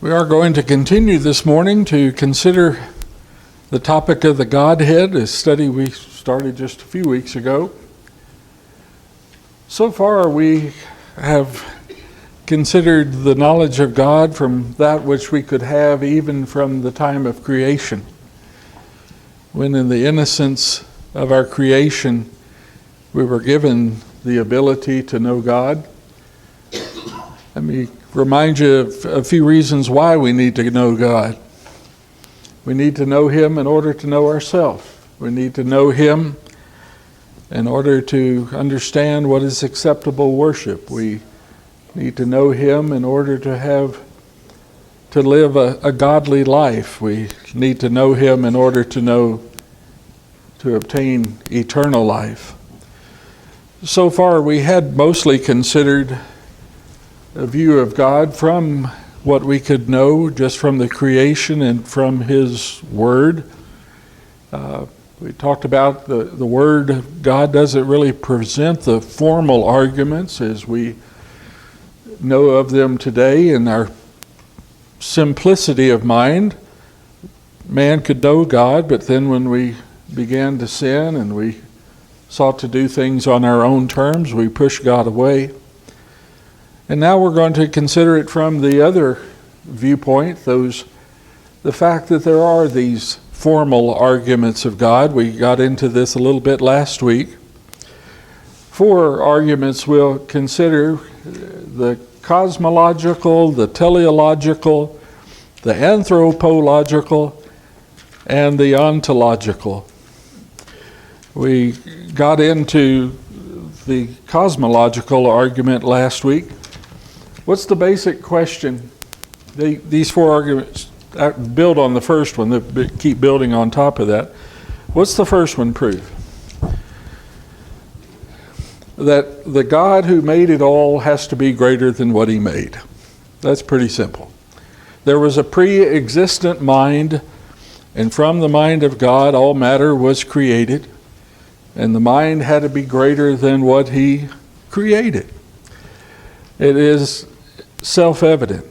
We are going to continue this morning to consider the topic of the Godhead, a study we started just a few weeks ago. So far we have considered the knowledge of God from that which we could have even from the time of creation, when in the innocence of our creation we were given the ability to know God. Let me remind you of a few reasons why we need to know God. We need to know Him in order to know ourselves. We need to know Him in order to understand what is acceptable worship. We need to know Him in order to live a godly life. We need to know Him in order to obtain eternal life. So far we had mostly considered a view of God from what we could know just from the creation and from His Word. We talked about the Word of God doesn't really present the formal arguments as we know of them today in our simplicity of mind. Man could know God, but then when we began to sin and we sought to do things on our own terms, we pushed God away. And now we're going to consider it from the other viewpoint, the fact that there are these formal arguments of God. We got into this a little bit last week. 4 arguments we'll consider: the cosmological, the teleological, the anthropological, and the ontological. We got into the cosmological argument last week. What's the basic question? These 4 arguments build on the first one, they keep building on top of that. What's the first one prove? That the God who made it all has to be greater than what He made. That's pretty simple. There was a pre-existent mind, and from the mind of God all matter was created, and the mind had to be greater than what He created. It is self-evident.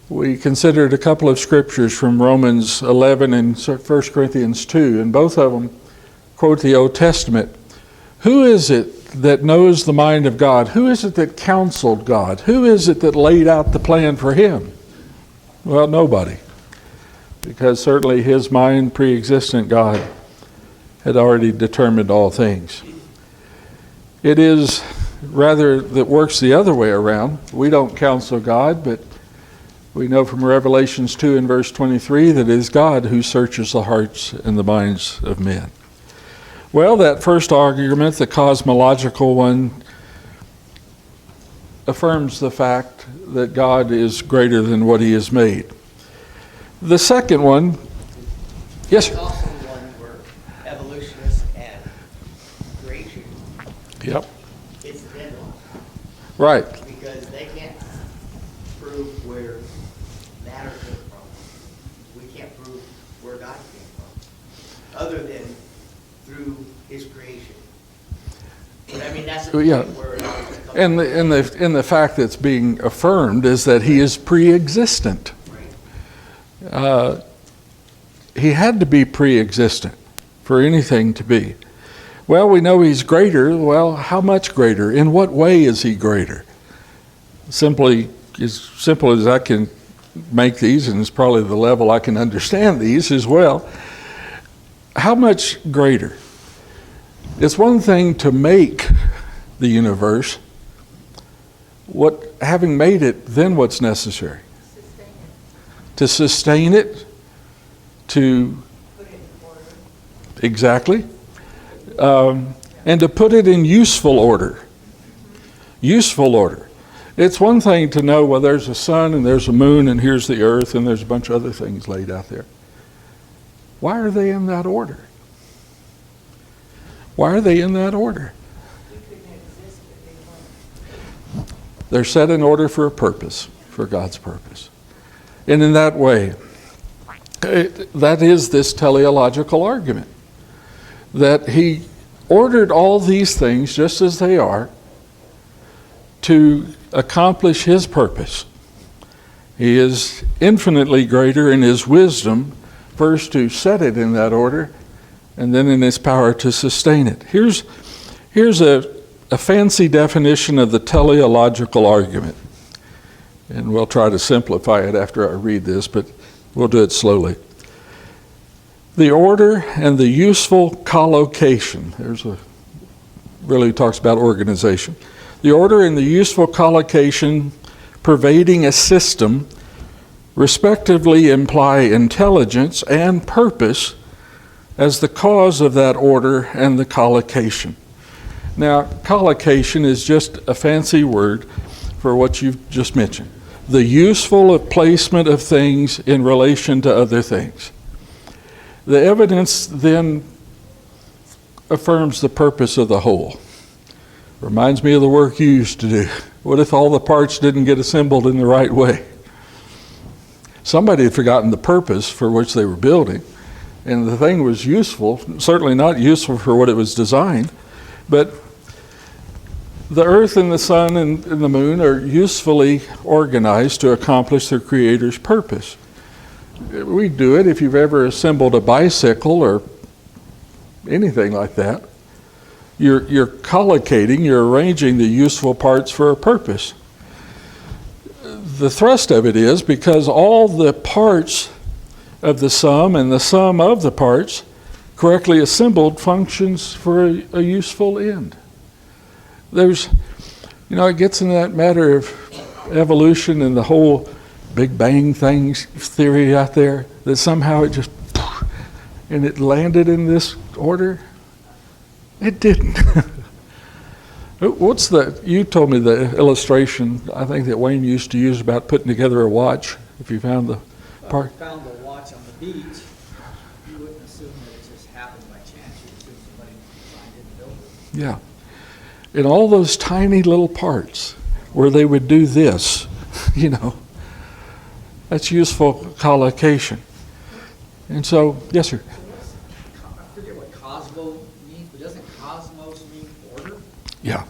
We considered a couple of scriptures from Romans 11 and 1 Corinthians 2, and both of them quote the Old Testament. Who is it that knows the mind of God? Who is it that counseled God? Who is it that laid out the plan for Him? Well, nobody. Because certainly His mind, pre-existent God, had already determined all things. It is rather that works the other way around. We don't counsel God, but we know from Revelations 2 and verse 23 that it is God who searches the hearts and the minds of men. Well, that first argument, the cosmological one, affirms the fact that God is greater than what He has made. The second one, yes, sir. There's also one where evolutionists and creation, Yep. it's dead on. Right. Because they can't prove where matter came from. We can't prove where God came from, other than through His creation. But I mean, that's the Yeah. point where it all comes And the fact that's being affirmed is that He is pre-existent. right. He had to be pre-existent for anything to be. Well, we know He's greater. Well, how much greater? In what way is He greater? Simply, as simple as I can make these, and it's probably the level I can understand these as well. How much greater? It's one thing to make the universe. Having made it, then what's necessary? To sustain it, to Put it in order. exactly, and to put it in useful order. Useful order. It's one thing to know, well, there's a sun and there's a moon and here's the earth and there's a bunch of other things laid out there. Why are they in that order? Why are they in that order? We couldn't exist if they weren't. They're set in order for a purpose, for God's purpose. And in that way, that is this teleological argument, that He ordered all these things just as they are to accomplish His purpose. He is infinitely greater in his wisdom, first to set it in that order, and then in his power to sustain it. Here's a fancy definition of the teleological argument. And we'll try to simplify it after I read this, but we'll do it slowly. The order and the useful collocation. Really talks about organization. The order and the useful collocation pervading a system respectively imply intelligence and purpose as the cause of that order and the collocation. Now, collocation is just a fancy word for what you've just mentioned. The useful placement of things in relation to other things. The evidence then affirms the purpose of the whole. Reminds me of the work you used to do. What if all the parts didn't get assembled in the right way? Somebody had forgotten the purpose for which they were building, and the thing was useful, certainly not useful for what it was designed, but the earth and the sun and the moon are usefully organized to accomplish their creator's purpose. We do it if you've ever assembled a bicycle or anything like that. You're collocating, you're arranging the useful parts for a purpose. The thrust of it is because all the parts of the sum and the sum of the parts correctly assembled functions for a useful end. It gets in that matter of evolution and the whole Big Bang theory out there, that somehow it just, and it landed in this order. It didn't. You told me the illustration, I think that Wayne used to use about putting together a watch, if you found the part. If you found the watch on the beach, you wouldn't assume that it just happened by chance. You'd assume somebody designed it and built it. Yeah. In all those tiny little parts where they would do this, that's useful collocation. And so, yes, sir. I forget what cosmo means, but doesn't cosmos mean order? Yeah.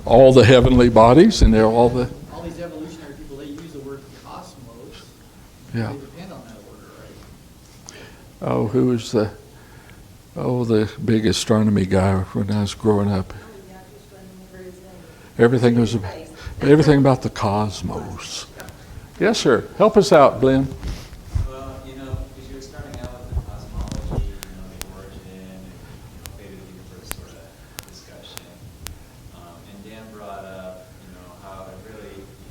All the heavenly bodies and all these evolutionary people, they use the word cosmos. Yeah. They depend on that order, right? Oh, who was the big astronomy guy when I was growing up? Everything about the cosmos. Yes, sir. Help us out, Glenn. Well, because you were starting out with the cosmology, the origin, and fate of the universe sort of discussion. And Dan brought up, how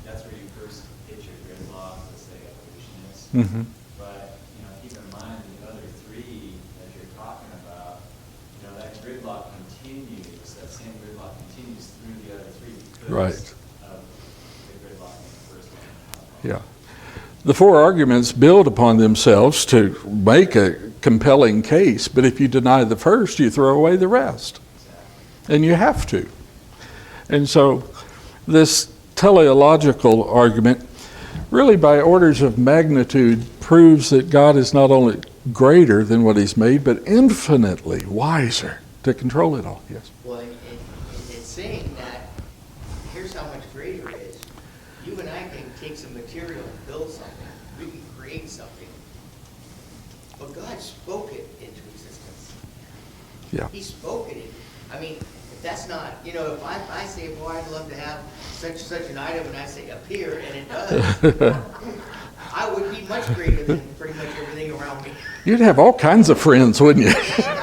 that's where you first hit your gridlock, let's say evolutionists. Mm-hmm. But, keep in mind the other three that you're talking about, that gridlock continues, that same gridlock continues through the other three because Right. of the gridlock in the first one. Yeah. The four arguments build upon themselves to make a compelling case, but if you deny the first, you throw away the rest. And you have to. And so this teleological argument, really by orders of magnitude, proves that God is not only greater than what he's made, but infinitely wiser to control it all. Yes. Well, it's saying that here's how much greater it is. You and I can take some material and build something. We can create something. But God spoke it into existence. Yeah. He spoke it. If that's not, if I say, boy, I'd love to have such an item, and I say appear, and it does, I would be much greater than pretty much everything around me. You'd have all kinds of friends, wouldn't you?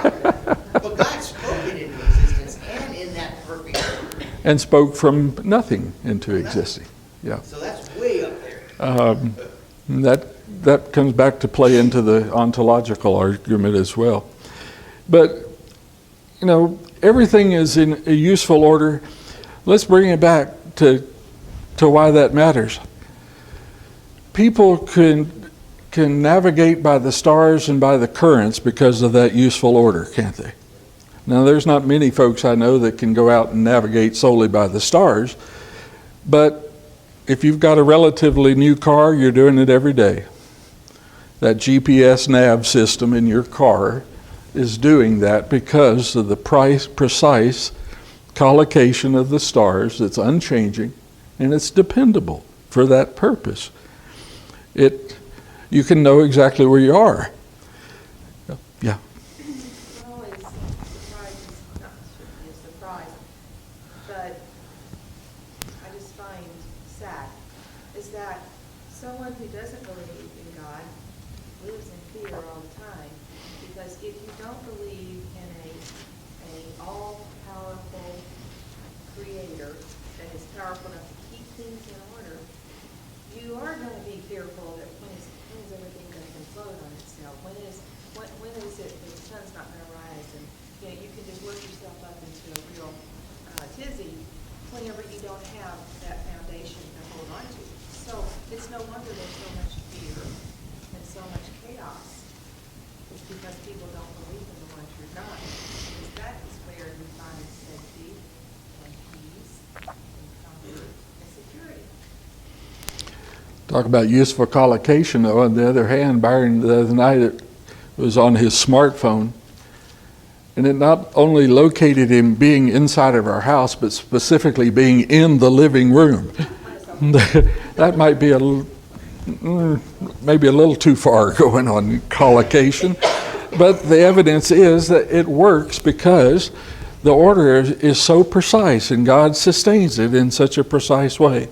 But God spoke it into existence, and in that perfect order. And spoke from nothing into existing. Yeah. So that's way up there. That comes back to play into the ontological argument as well. But, everything is in a useful order. Let's bring it back to why that matters. People can navigate by the stars and by the currents because of that useful order, can't they? Now, there's not many folks I know that can go out and navigate solely by the stars, but if you've got a relatively new car, you're doing it every day. That GPS nav system in your car is doing that because of the precise collocation of the stars. It's unchanging and it's dependable for that purpose. you can know exactly where you are. Yeah. It always surprises, not should be a surprise, but I just find sad, is that someone who doesn't believe in God lives in fear all the time. Because if you don't believe in a all-powerful creator that is powerful enough to keep things in order, you are going to be fearful that when is everything going to implode on itself? When is it the sun's not going to rise? And you can just work yourself up into a real tizzy whenever you don't have that foundation to hold on to. So it's no wonder there's so much fear and so much chaos. It's because people don't believe in the one true God. Because that is where you find safety and peace and comfort and security. Talk about useful collocation, though. On the other hand, Byron, the other night, it was on his smartphone, and it not only located him being inside of our house, but specifically being in the living room. That might be maybe a little too far going on collocation, but the evidence is that it works because the order is so precise, and God sustains it in such a precise way.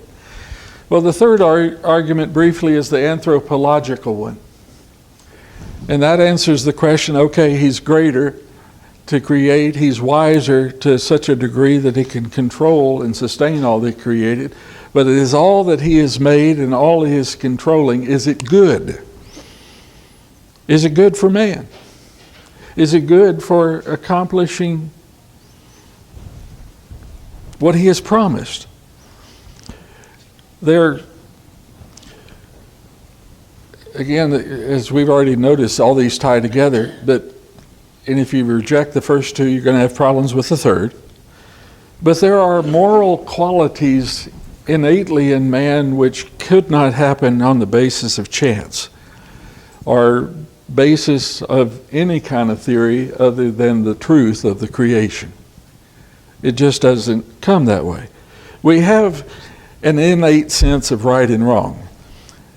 Well, the third argument briefly is the anthropological one. And that answers the question, okay, he's greater to create, he's wiser to such a degree that he can control and sustain all that he created, but it is all that he has made and all he is controlling. Is it good? Is it good for man? Is it good for accomplishing what he has promised? There, again, as we've already noticed, all these tie together, and if you reject the first two, you're going to have problems with the third. But there are moral qualities innately in man which could not happen on the basis of chance or basis of any kind of theory other than the truth of the creation. It just doesn't come that way. We have an innate sense of right and wrong.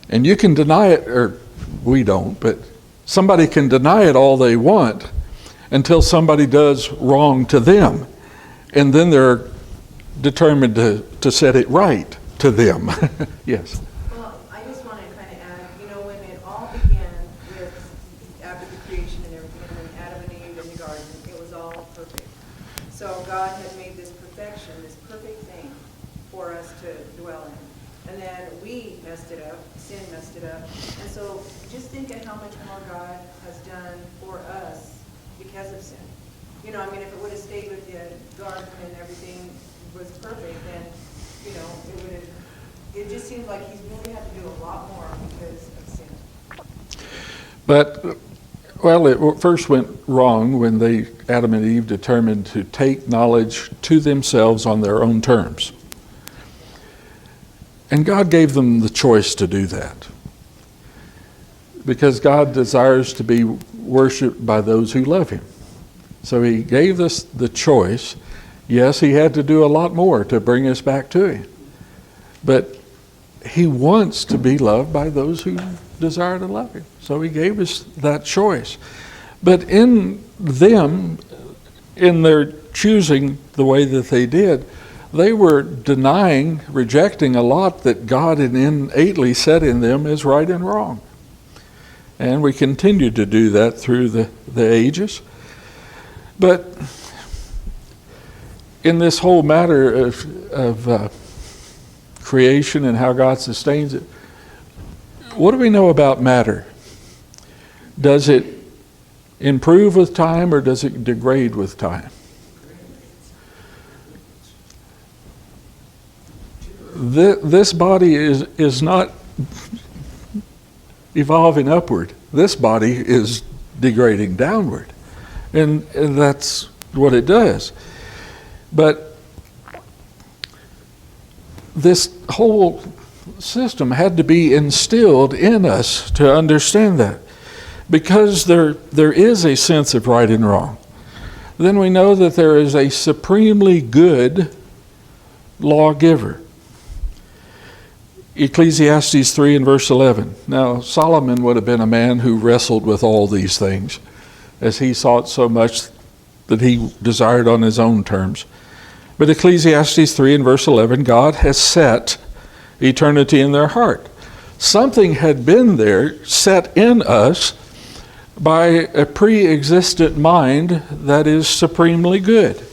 And you can deny it, or we don't, but somebody can deny it all they want until somebody does wrong to them. And then they're determined to set it right to them. Yes. Well, I just want to kind of add, when it all began with, after the creation and everything, when Adam and Eve in the garden, it was all perfect. So God had made this perfection, this perfect thing for us to dwell in. And then we messed it up, sin messed it up. And so just think of how much more God has done for us because of sin. If it would have stayed with the garden and everything was perfect, then, it just seems like he's really had to do a lot more because of sin. But, well, it first went wrong when Adam and Eve determined to take knowledge to themselves on their own terms. And God gave them the choice to do that. Because God desires to be worshiped by those who love him. So he gave us the choice. Yes, he had to do a lot more to bring us back to him. But he wants to be loved by those who desire to love him. So he gave us that choice. But in them, in their choosing the way that they did, they were denying, rejecting a lot that God had innately set in them as right and wrong. And we continue to do that through the ages. But in this whole matter of creation and how God sustains it, what do we know about matter? Does it improve with time or does it degrade with time? This body is not evolving upward. This body is degrading downward. And that's what it does. But this whole system had to be instilled in us to understand that. Because there is a sense of right and wrong, then we know that there is a supremely good lawgiver. Ecclesiastes 3 and verse 11. Now, Solomon would have been a man who wrestled with all these things, as he sought so much that he desired on his own terms. But Ecclesiastes 3 and verse 11, God has set eternity in their heart. Something had been there set in us by a pre-existent mind that is supremely good.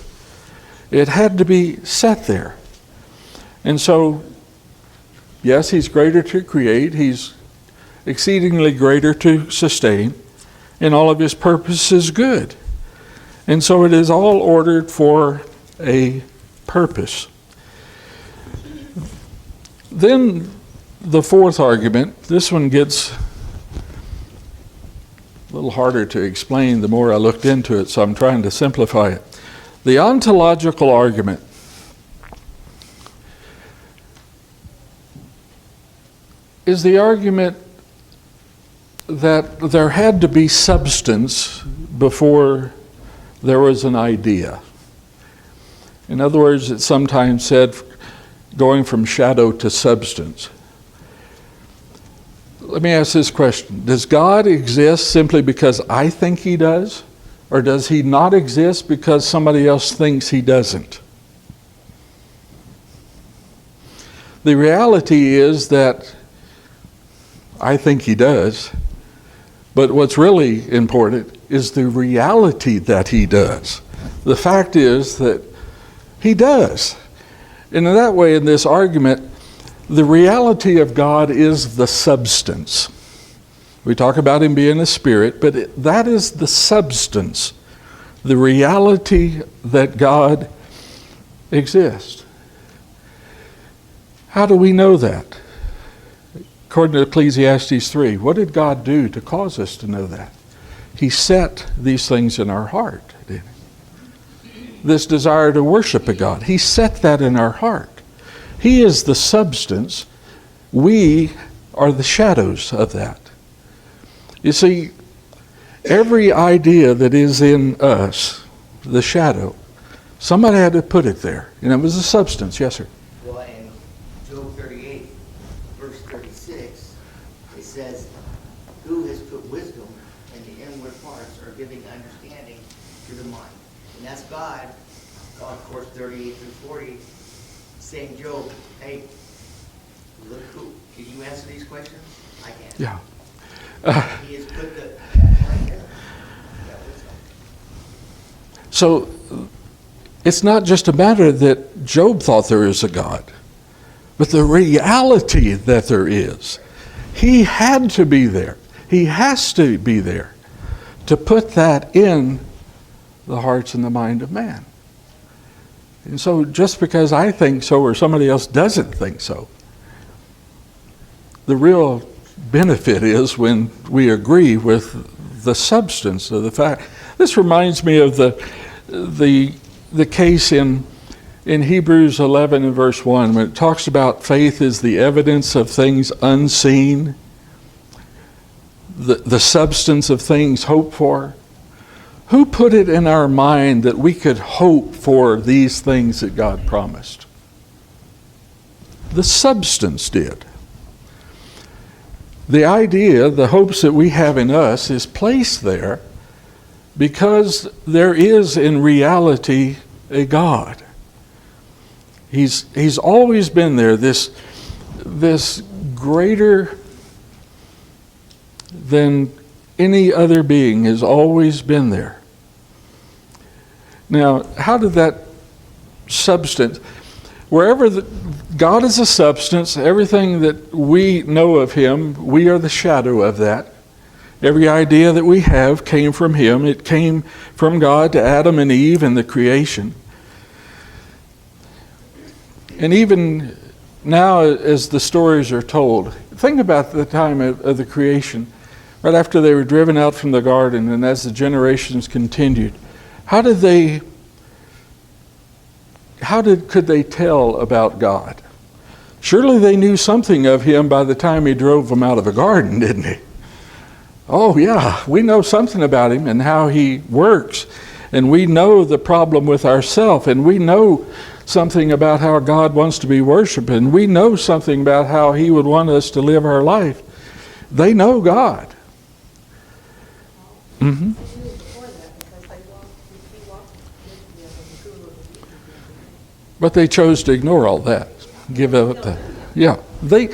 It had to be set there. And so, yes, he's greater to create, he's exceedingly greater to sustain, and all of his purpose is good. And so it is all ordered for a purpose. Then the fourth argument, this one gets a little harder to explain the more I looked into it, so I'm trying to simplify it. The ontological argument is the argument that there had to be substance before there was an idea. In other words, it's sometimes said going from shadow to substance. Let me ask this question. Does God exist simply because I think he does? Or does he not exist because somebody else thinks he doesn't? The reality is that I think he does, but what's really important is the reality that he does. The fact is that he does. And in that way, in this argument, the reality of God is the substance. We talk about him being a spirit, but that is the substance, the reality that God exists. How do we know that? According to Ecclesiastes 3, what did God do to cause us to know that? He set these things in our heart, didn't he? This desire to worship a God, he set that in our heart. He is the substance. We are the shadows of that. You see, every idea that is in us, the shadow, somebody had to put it there. And it was a substance. Yes, sir. Well, in Job 38, verse 36, it says, who has put wisdom in the inward parts, or giving understanding to the mind? And that's God. God, of course, 38 through 40, saying, Job, hey, look who, can you answer these questions? I can. Yeah. He has put that right there. That wisdom. So it's not just a matter that Job thought there is a God, but the reality that there is. He had to be there. He has to be there to put that in the hearts and the mind of man. And so just because I think so or somebody else doesn't think so, the real benefit is when we agree with the substance of the fact. This reminds me of the case in Hebrews 11 and verse 1, when it talks about faith is the evidence of things unseen, the substance of things hoped for. Who put it in our mind that we could hope for these things that God promised? The substance did. The idea, the hopes that we have in us is placed there because there is in reality a God. He's always been there, this greater than any other being has always been there. Now, how did that substance, wherever God is a substance, everything that we know of him, we are the shadow of that. Every idea that we have came from him. It came from God to Adam and Eve in the creation. And even now, as the stories are told, think about the time of the creation, right after they were driven out from the garden, and as the generations continued, could they tell about God? Surely they knew something of him by the time he drove them out of the garden, didn't he? Oh yeah, we know something about him and how he works. and we know the problem with ourself, and we know something about how God wants to be worshiped, and we know something about how he would want us to live our life, they know God. They knew before that because he walked with them and grew with them. But they chose to ignore all that. Give up the, yeah. They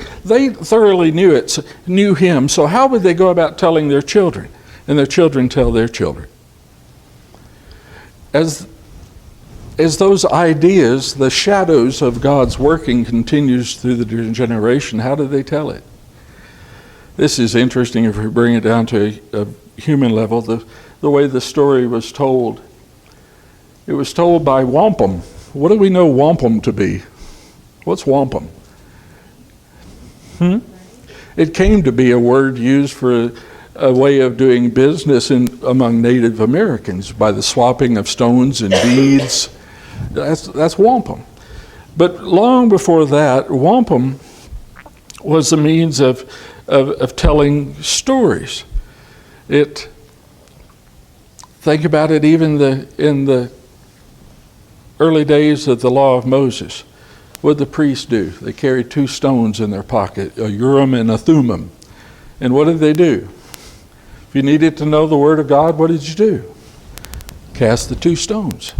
thoroughly knew him. So how would they go about telling their children? And their children tell their children. As those ideas, the shadows of God's working continues through the generation, how do they tell it? This is interesting if we bring it down to a human level, the way the story was told. It was told by wampum. What do we know wampum to be? What's wampum? It came to be a word used for a way of doing business among Native Americans by the swapping of stones and beads. That's wampum. But long before that, wampum was a means of telling stories. Think about it even in the early days of the law of Moses. What did the priests do? They carried 2 stones in their pocket, a Urim and a Thummim. And what did they do? If you needed to know the word of God, what did you do? Cast the 2 stones.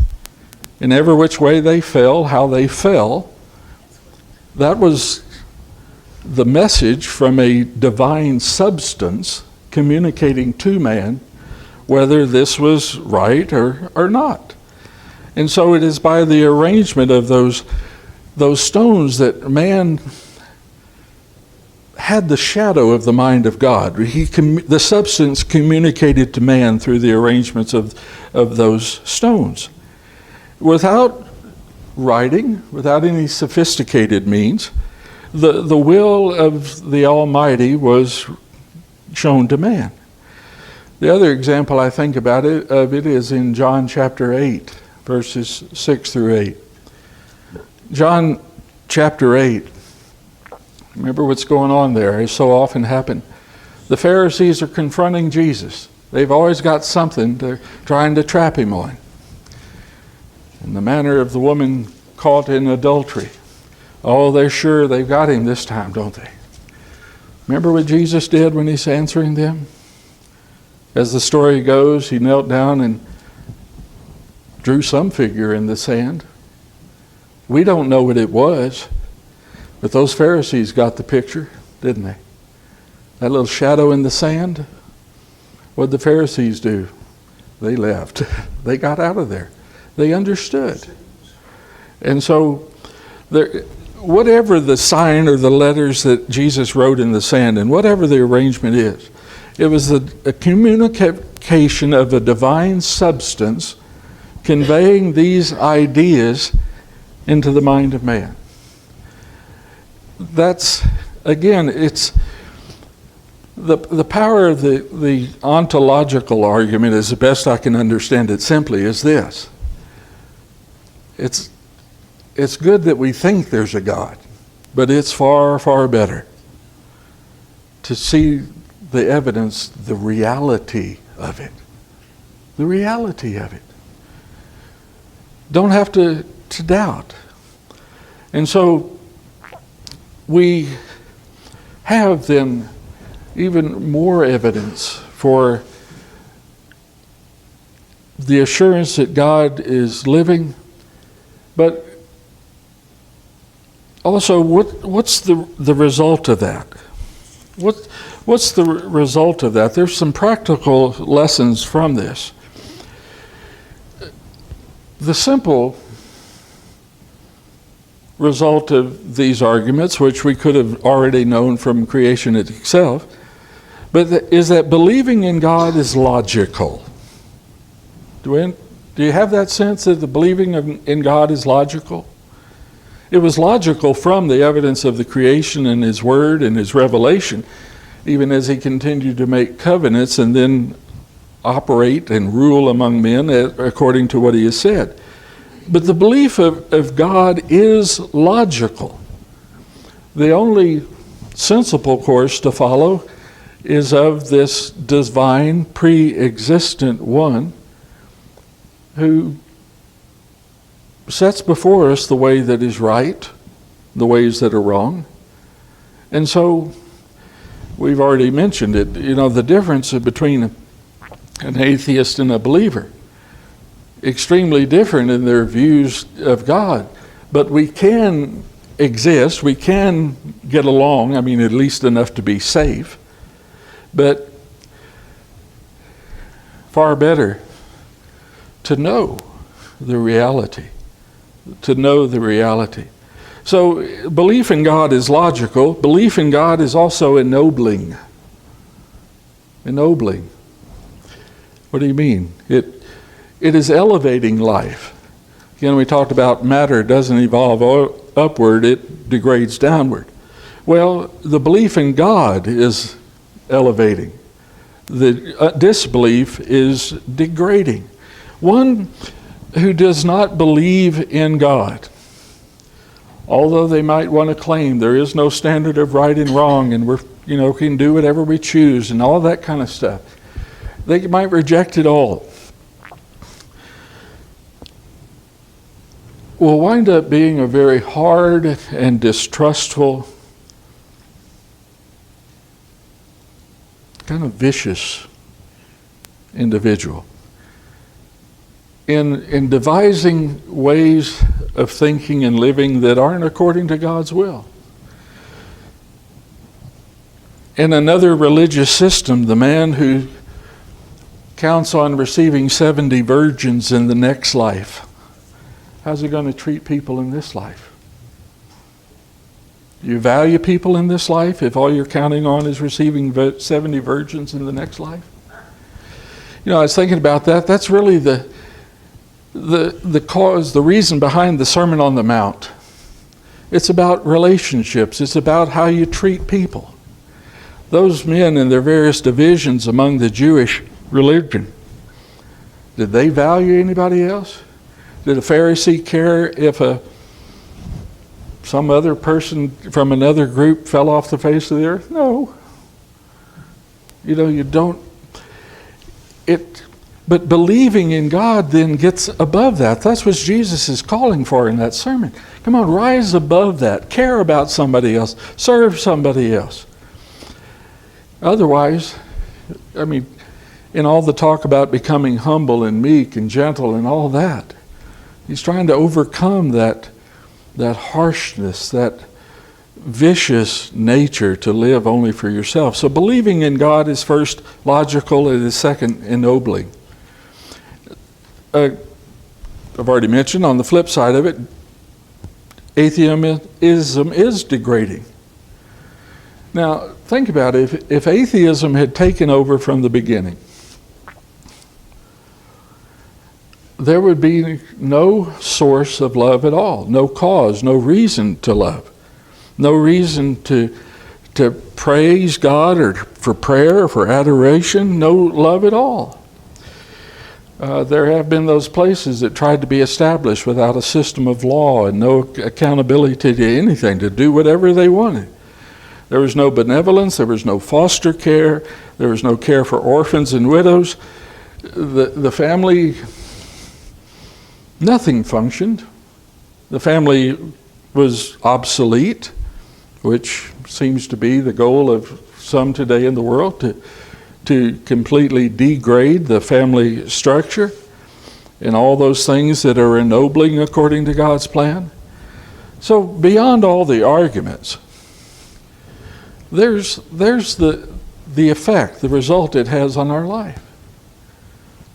And every which way they fell, how they fell, that was the message from a divine substance communicating to man whether this was right or not. And so it is by the arrangement of those stones that man had the shadow of the mind of God. The substance communicated to man through the arrangements of those stones. Without writing, without any sophisticated means, the will of the Almighty was shown to man. The other example I think about of it is in John chapter 8, verses 6 through 8. John chapter 8, remember what's going on there, as so often happened. The Pharisees are confronting Jesus. They've always got something they're trying to trap him on. In the manner of the woman caught in adultery. Oh, they're sure they've got him this time, don't they? Remember what Jesus did when he's answering them? As the story goes, he knelt down and drew some figure in the sand. We don't know what it was, but those Pharisees got the picture, didn't they? That little shadow in the sand. What did the Pharisees do? They left. They got out of there. They understood. And so, whatever the sign or the letters that Jesus wrote in the sand, and whatever the arrangement is, it was a communication of a divine substance conveying these ideas into the mind of man. That's, again, it's the power of the ontological argument, as the best I can understand it simply, is this. It's good that we think there's a God, but it's far, far better to see the evidence, the reality of it. The reality of it. Don't have to doubt. And so we have then even more evidence for the assurance that God is living, but also what's the result of that? What's the result of that? There's some practical lessons from this. The simple result of these arguments, which we could have already known from creation itself, is that believing in God is logical. Do you have that sense that the believing in God is logical? It was logical from the evidence of the creation and His Word and His revelation, even as He continued to make covenants and then operate and rule among men according to what He has said. But the belief of God is logical. The only sensible course to follow is of this divine, pre-existent one who sets before us the way that is right, the ways that are wrong. And so we've already mentioned it, the difference between an atheist and a believer. Extremely different in their views of God. But we can exist, we can get along, at least enough to be safe. But far better to know the reality. To know the reality. So belief in God is logical. Belief in God is also ennobling. Ennobling. What do you mean? It is elevating life. Again, we talked about matter doesn't evolve upward, it degrades downward. Well, the belief in God is elevating. The disbelief is degrading. One who does not believe in God, although they might want to claim there is no standard of right and wrong and we're, can do whatever we choose and all that kind of stuff, they might reject it all. Will wind up being a very hard and distrustful, kind of vicious individual in devising ways of thinking and living that aren't according to God's will. In another religious system, the man who counts on receiving 70 virgins in the next life, how's he going to treat people in this life? Do you value people in this life if all you're counting on is receiving 70 virgins in the next life? I was thinking about that. That's really the cause, the reason behind the Sermon on the Mount. It's about relationships. It's about how you treat people. Those men in their various divisions among the Jewish religion, did they value anybody else? Did a Pharisee care if some other person from another group fell off the face of the earth? No. You don't. But believing in God then gets above that. That's what Jesus is calling for in that sermon. Come on, rise above that. Care about somebody else. Serve somebody else. Otherwise, in all the talk about becoming humble and meek and gentle and all that, he's trying to overcome that harshness, that vicious nature to live only for yourself. So believing in God is first logical, it is second ennobling. I've already mentioned on the flip side of it, atheism is degrading. Now, think about it. If atheism had taken over from the beginning, there would be no source of love at all, no cause, no reason to love, no reason to praise God or for prayer or for adoration, no love at all. There have been those places that tried to be established without a system of law and no accountability to anything, to do whatever they wanted. There was no benevolence, there was no foster care, there was no care for orphans and widows. The family, nothing functioned. The family was obsolete, which seems to be the goal of some today in the world, to completely degrade the family structure and all those things that are ennobling according to God's plan. So beyond all the arguments, there's the effect, the result it has on our life.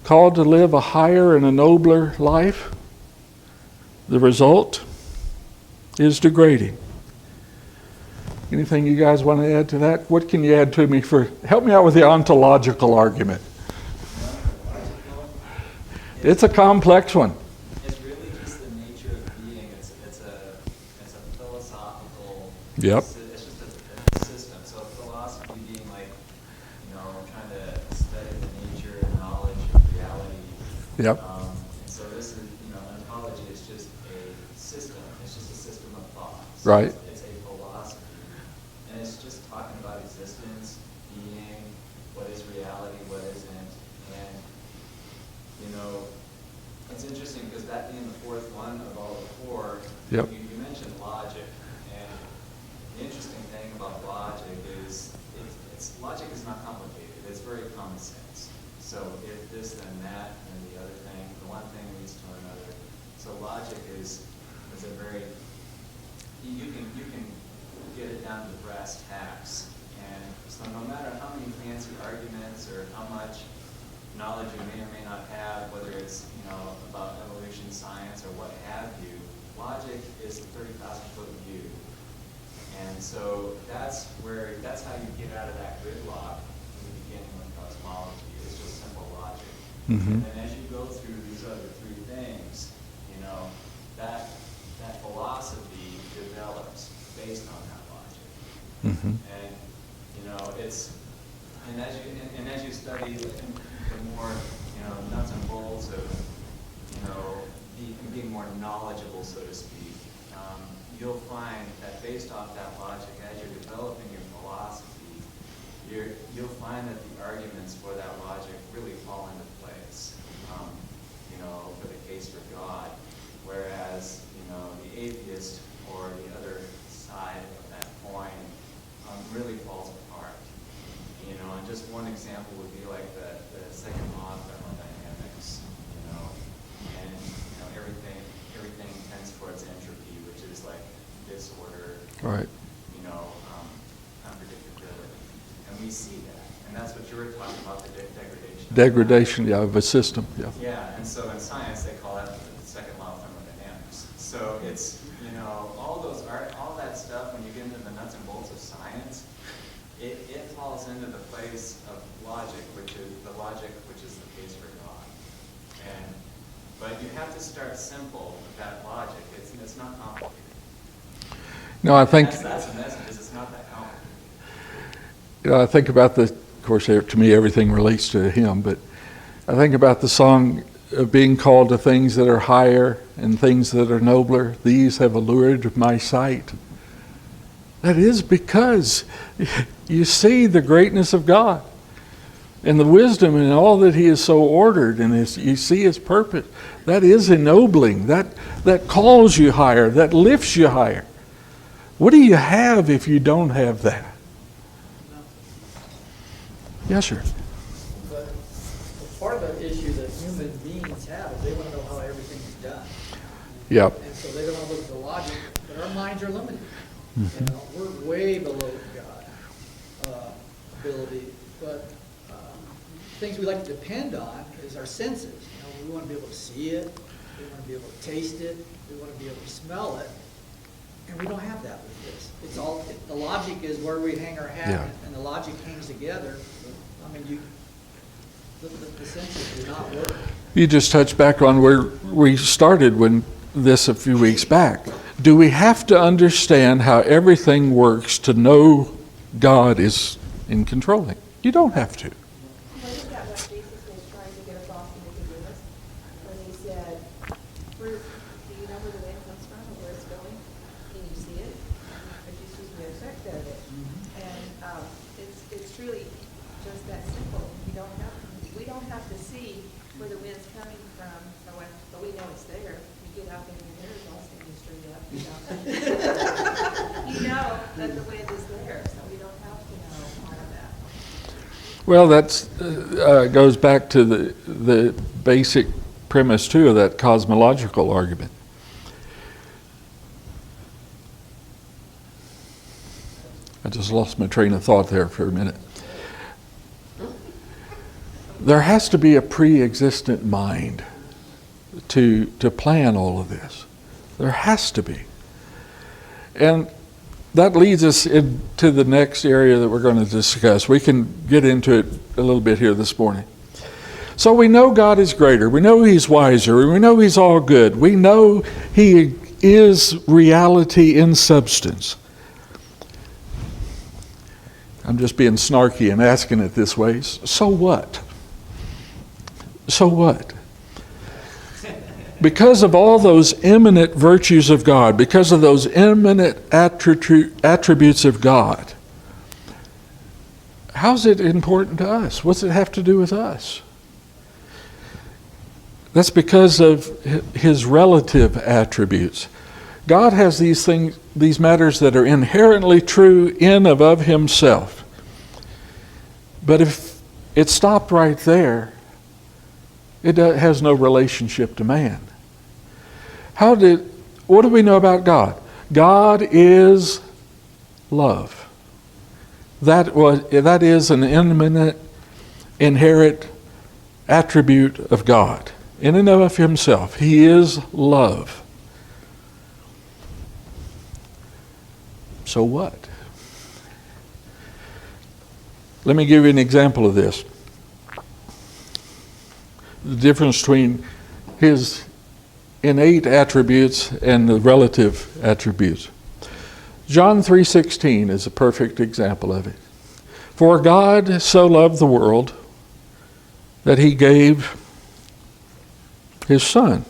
Called to live a higher and a nobler life, the result is degrading. Anything you guys want to add to that? What can you add to me help me out with the ontological argument. It's a complex one. It's really just the nature of being. It's a philosophical. Yep. It's just a system. So philosophy being like, trying to study the nature and knowledge of reality. Yep. And so this is, ontology is just a system. It's just a system of thought. So Right. It's a philosophy, and it's just talking about existence, being, what is reality, what isn't, and Yep. You mentioned logic, and the interesting thing about logic is logic is not complicated. It's very common sense. So if this, then that, then the other thing, the one thing leads to another. So logic is a very, you can get it down to brass tacks. And so no matter how many fancy arguments or how much knowledge you may or may not have, whether it's, about evolution science or what have you, logic is the 30,000-foot view. And so that's how you get out of that gridlock in the beginning with cosmology. It's just simple logic. Mm-hmm. And then as you go through these other three things, that philosophy develops based on that logic. Mm-hmm. And as you study the more nuts and bolts of being more knowledgeable, so to speak, you'll find that based off that logic, as you're developing your philosophy, you'll find that the arguments for that logic really fall into place. For the case for God, whereas the atheist or the other side of that coin really falls apart. And just one example would be like the second law of thermodynamics. And everything tends towards entropy, which is like disorder. Right. Unpredictability, and we see that, and that's what you were talking about, the degradation. Degradation, yeah, of a system. Yeah. Yeah, and so in science they call that the second law of thermodynamics. So it's all that stuff when you get into the nuts and bolts of science, it falls into the place of logic, which is the case for God. But you have to start simple with that logic. It's not complicated. No, I think That's the message. It's not that complicated. I think about of course, to me, everything relates to him, but I think about the song of being called to things that are higher and things that are nobler. These have allured my sight. That is because you see the greatness of God and the wisdom and all that he is so ordered, and you see his purpose. That is ennobling. That calls you higher, that lifts you higher. What do you have if you don't have that? Yes, sir. But part of the issue that human beings have is they want to know how everything is done. Yep. And so they don't want to look at the logic, but our minds are limited. Mm-hmm. We're way below God ability, but things we like to depend on is our senses. We want to be able to see it, we want to be able to taste it, we want to be able to smell it, and we don't have that with this. The logic is where we hang our hat, Yeah. and the logic hangs together. The senses do not work. You just touched back on where we started when this a few weeks back. Do we have to understand how everything works to know God is in controlling? You don't have to. Wasn't that what Jesus was trying to get across to Nicodemus? When he said, do you know where the wind comes from and where it's going? Can you see it? Or just use the effect of it? And it's truly just that simple. We don't have to see where the wind's coming from, but we know it's there. You get out there and your hair is all standing straight up. You know that the wind is there, so we don't have to know all of that. Well, that goes back to the basic premise, too, of that cosmological argument. I just lost my train of thought there for a minute. There has to be a pre-existent mind to plan all of this. There has to be. And that leads us into the next area that we're going to discuss. We can get into it a little bit here this morning. So we know God is greater. We know he's wiser. We know he's all good. We know he is reality in substance. I'm just being snarky and asking it this way. So what? So what? Because of all those eminent virtues of God, because of those eminent attributes of God, how's it important to us? What's it have to do with us? That's because of his relative attributes. God has these things, these matters that are inherently true in and of himself. But if it stopped right there, it has no relationship to man. What do we know about God? God is love. That is an immanent, inherent attribute of God. In and of himself, he is love. So what? Let me give you an example of this. The difference between his innate attributes and the relative attributes. John 3:16 is a perfect example of it. For God so loved the world that he gave his Son.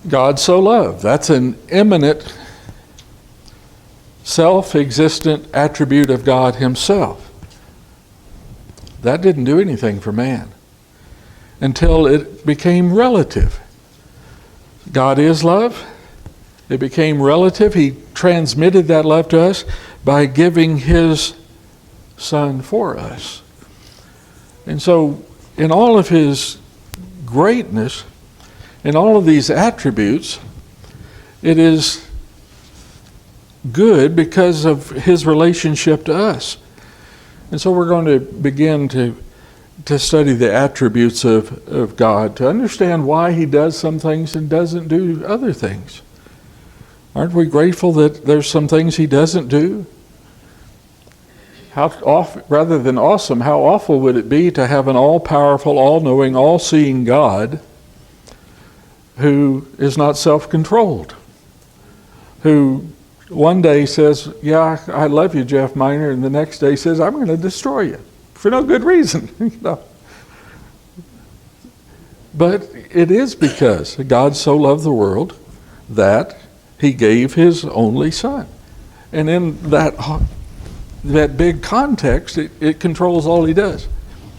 God so loved. That's an immanent, self-existent attribute of God himself. That didn't do anything for man until it became relative. God is love. It became relative. He transmitted that love to us by giving his Son for us. And so, in all of his greatness, in all of these attributes, it is good because of his relationship to us. And so we're going to begin to study the attributes of God, to understand why he does some things and doesn't do other things. Aren't we grateful that there's some things he doesn't do? Rather than awesome, how awful would it be to have an all-powerful, all-knowing, all-seeing God who is not self-controlled, who one day says, yeah, I love you, Jeff Miner, and the next day says, I'm going to destroy you for no good reason. But it is because God so loved the world that he gave his only Son. And in that big context, it controls all he does.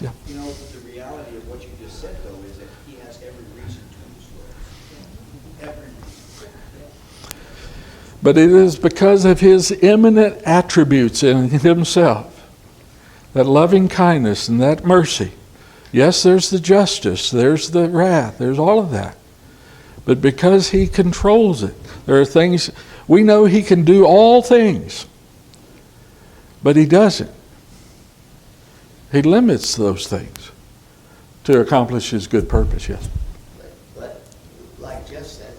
Yeah. You know, but the reality of what you just said, though, is that he has every reason to destroy us. Every reason. But it is because of his immanent attributes in himself, that loving kindness and that mercy. Yes, there's the justice, there's the wrath, there's all of that. But because he controls it, there are things, we know he can do all things, but he doesn't. He limits those things to accomplish his good purpose, yes. But like Jeff said,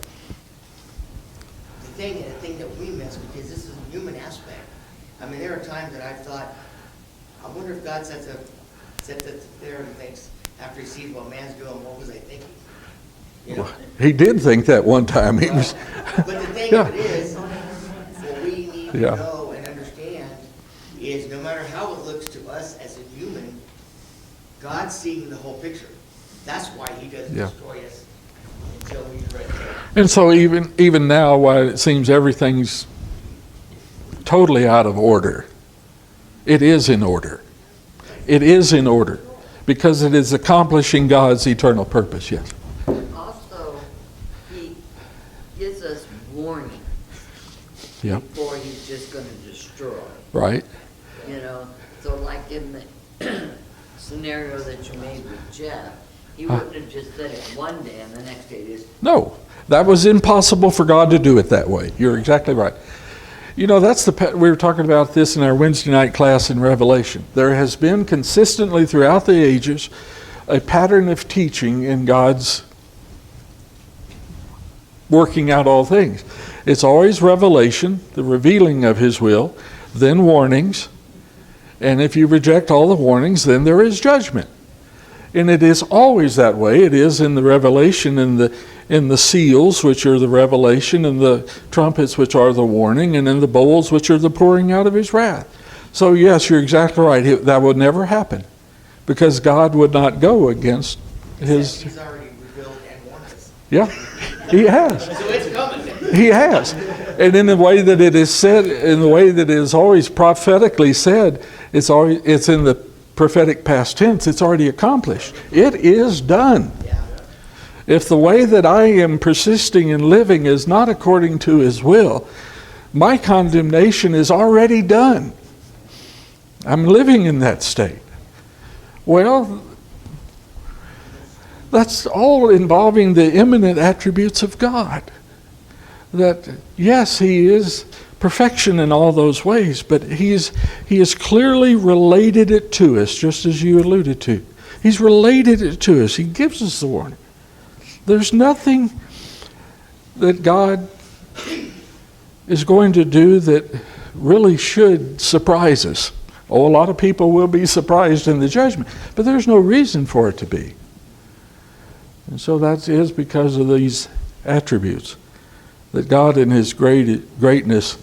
the thing that we miss, because this is a human aspect. I mean, there are times that I've thought, I wonder if God sits there and thinks, after he sees what man's doing, what was I thinking? You know? Well, he did think that one time. He was. But the thing of it is, what we need to know and understand is no matter how it looks to us as a human, God's seeing the whole picture. That's why he doesn't destroy us until he's ready. And so even now, while it seems everything's totally out of order, it is in order. It is in order because it is accomplishing God's eternal purpose, yes. Also, he gives us warning Yep. before he's just going to destroy. Right. You know, so like in the scenario that you made with Jeff, he wouldn't have just said it one day and the next day it is. No, that was impossible for God to do it that way. You're exactly right. You know, we were talking about this in our Wednesday night class in Revelation. There has been consistently throughout the ages a pattern of teaching in God's working out all things. It's always revelation, the revealing of his will, then warnings, and if you reject all the warnings, then there is judgment. And it is always that way. It is in the revelation, in the seals, which are the revelation, and the trumpets, which are the warning, and in the bowls, which are the pouring out of his wrath. So yes, you're exactly right. That would never happen, because God would not go against his. He's already revealed and warned us. Yeah, he has. So it's coming. He has. And in the way that it is said, in the way that it is always prophetically said, it's in the prophetic past tense. It's already accomplished. It is done. Yeah. If the way that I am persisting in living is not according to his will, my condemnation is already done. I'm living in that state. Well, that's all involving the immanent attributes of God. That, yes, he is perfection in all those ways, but he has clearly related it to us, just as you alluded to. He's related it to us. He gives us the warning. There's nothing that God is going to do that really should surprise us. Oh, a lot of people will be surprised in the judgment, but there's no reason for it to be. And so that is because of these attributes, that God in his greatness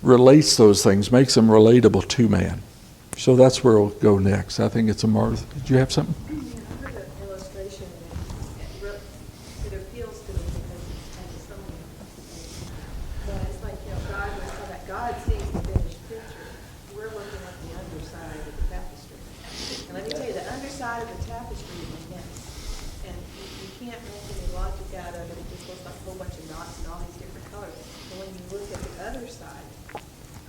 relates those things, makes them relatable to man. So that's where we'll go next. I think it's a Martha. Did you have something? I heard an illustration, and it appeals to me because it's kind of similar. But it's like, God was so that God sees the finished picture. We're looking at the underside of the tapestry. And let me tell you, the underside of the tapestry is immense. And you can't make any logic out of it. It just looks like a whole bunch of knots and all these different colors. But when you look at the other side,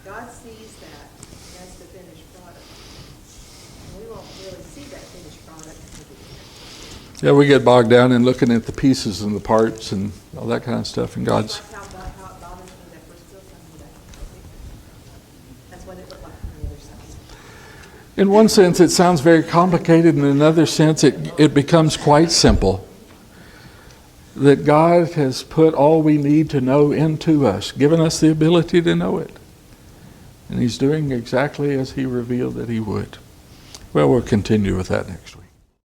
God sees that. That's the finished product. And we won't really see that finished product until the end. Yeah, we get bogged down in looking at the pieces and the parts and all that kind of stuff. And God's, Like how it bothers me that we're still coming back. That's what it looked like on the other side. in one sense, it sounds very complicated. In another sense, it becomes quite simple. That God has put all we need to know into us, given us the ability to know it. And he's doing exactly as he revealed that he would. Well, we'll continue with that next week.